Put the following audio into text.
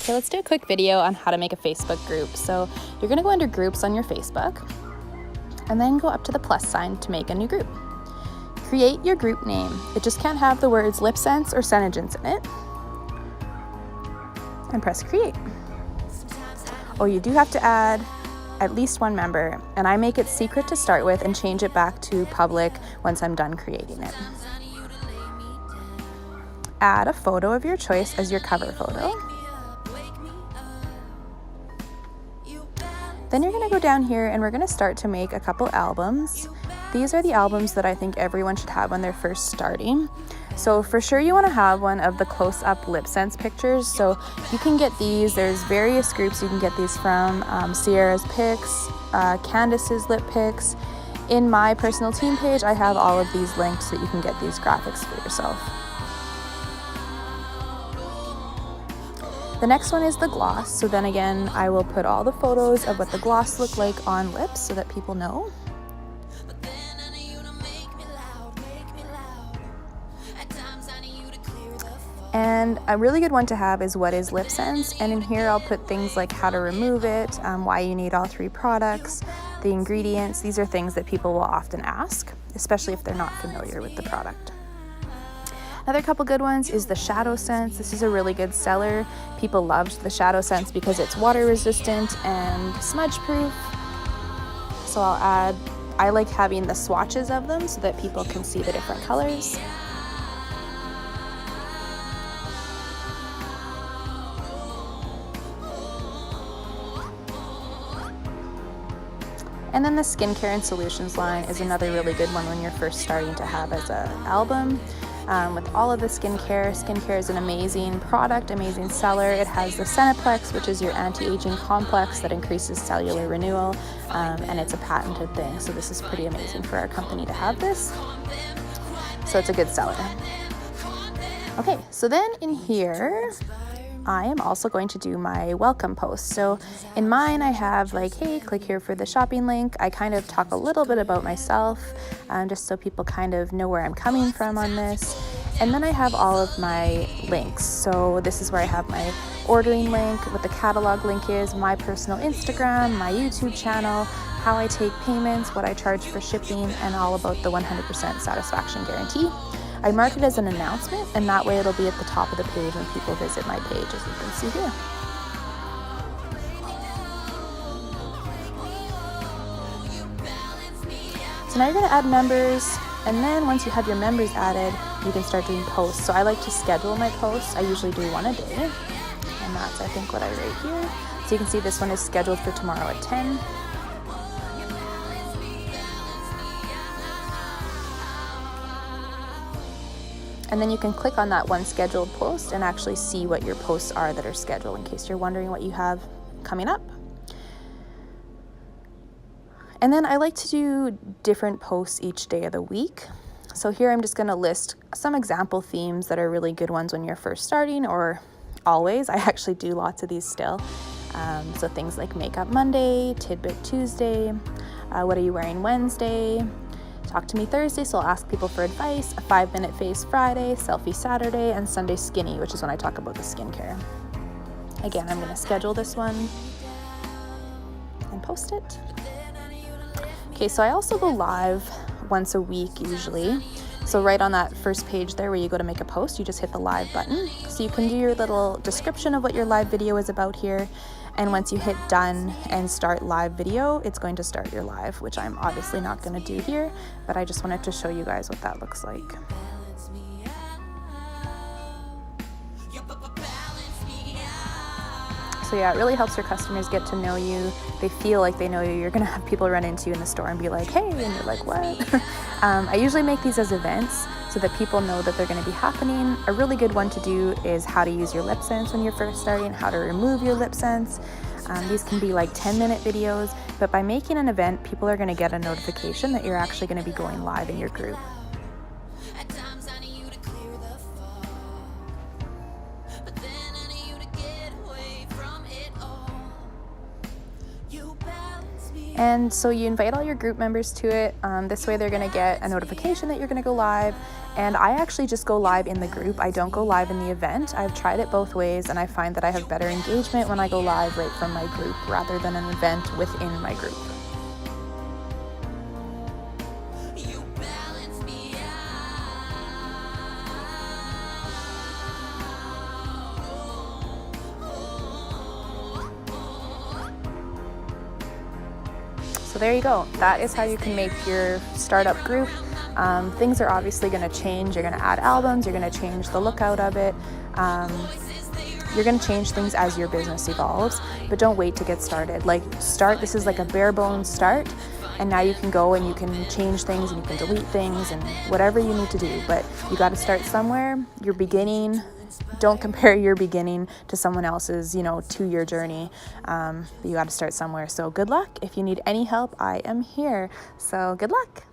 Okay, let's do a quick video on how to make a Facebook group. So you're gonna go under groups on your Facebook and then go up to the plus sign to make a new group. Create your group name. It just can't have the words LipSense or Senegence in it. And press create. Oh, you do have to add at least one member, and I make it secret to start with and change it back to public once I'm done creating it. Add a photo of your choice as your cover photo. Then you're gonna go down here and we're gonna start to make a couple albums. These are the albums that I think everyone should have when they're first starting. So for sure you wanna have one of the close-up LipSense pictures. So you can get these, there's various groups you can get these from, Sierra's Picks, Candace's Lip Picks. In my personal team page, I have all of these linked so that you can get these graphics for yourself. The next one is the gloss. So then again, I will put all the photos of what the gloss look like on lips so that people know. And a really good one to have is what is LipSense, and in here I'll put things like how to remove it, why you need all 3 products, the ingredients. These are things that people will often ask, especially if they're not familiar with the product. Another couple good ones is the Shadow Sense. This is a really good seller. People loved the Shadow Sense because it's water resistant and smudge proof. So I like having the swatches of them so that people can see the different colors. And then the skincare and solutions line is another really good one when you're first starting to have as an album. With all of the skincare is an amazing product, amazing seller. It has the Seneplex, which is your anti-aging complex that increases cellular renewal, and it's a patented thing. So this is pretty amazing for our company to have this. So it's a good seller. Okay, so then in here, I am also going to do my welcome post. So in mine, I have like, hey, click here for the shopping link. I kind of talk a little bit about myself, just so people kind of know where I'm coming from on this. And then I have all of my links. So this is where I have my ordering link, what the catalog link is, my personal Instagram, my YouTube channel, how I take payments, what I charge for shipping, and all about the 100% satisfaction guarantee. I mark it as an announcement, and that way it'll be at the top of the page when people visit my page, as you can see here. So now you're going to add members, and then once you have your members added, you can start doing posts. So I like to schedule my posts. I usually do one a day, and that's, I think, what I write here. So you can see this one is scheduled for tomorrow at 10. And then you can click on that one scheduled post and actually see what your posts are that are scheduled in case you're wondering what you have coming up. And then I like to do different posts each day of the week. So here I'm just going to list some example themes that are really good ones when you're first starting or always. I actually do lots of these still. So things like Makeup Monday, Tidbit Tuesday, what are you wearing Wednesday, Talk to Me Thursday, so I'll ask people for advice, a 5-minute face Friday, selfie Saturday, and Sunday skinny, which is when I talk about the skincare. Again, I'm going to schedule this one and post it. Okay, so I also go live once a week usually. So right on that first page there where you go to make a post, you just hit the live button. So you can do your little description of what your live video is about here. And once you hit done and start live video, it's going to start your live, which I'm obviously not going to do here, but I just wanted to show you guys what that looks like. So yeah, it really helps your customers get to know you. They feel like they know you. You're gonna have people run into you in the store and be like, hey, and you're like, what? I usually make these as events so that people know that they're gonna be happening. A really good one to do is how to use your LipSense when you're first starting, how to remove your LipSense. These can be like 10-minute videos, but by making an event, people are gonna get a notification that you're actually gonna be going live in your group. And so you invite all your group members to it. This way they're gonna get a notification that you're gonna go live, And I actually just go live in the group. I don't go live in the event. I've tried it both ways, and I find that I have better engagement when I go live right from my group rather than an event within my group. So there you go. That is how you can make your startup group. Things are obviously going to change. You're going to add albums. You're going to change the lookout of it. You're going to change things as your business evolves, but don't wait to get started. Like this is like a bare bones start, and now you can go and you can change things and you can delete things and whatever you need to do, but you got to start somewhere. You're beginning. Don't compare your beginning to someone else's, 2-year journey. You got to start somewhere. So good luck. If you need any help, I am here. So good luck.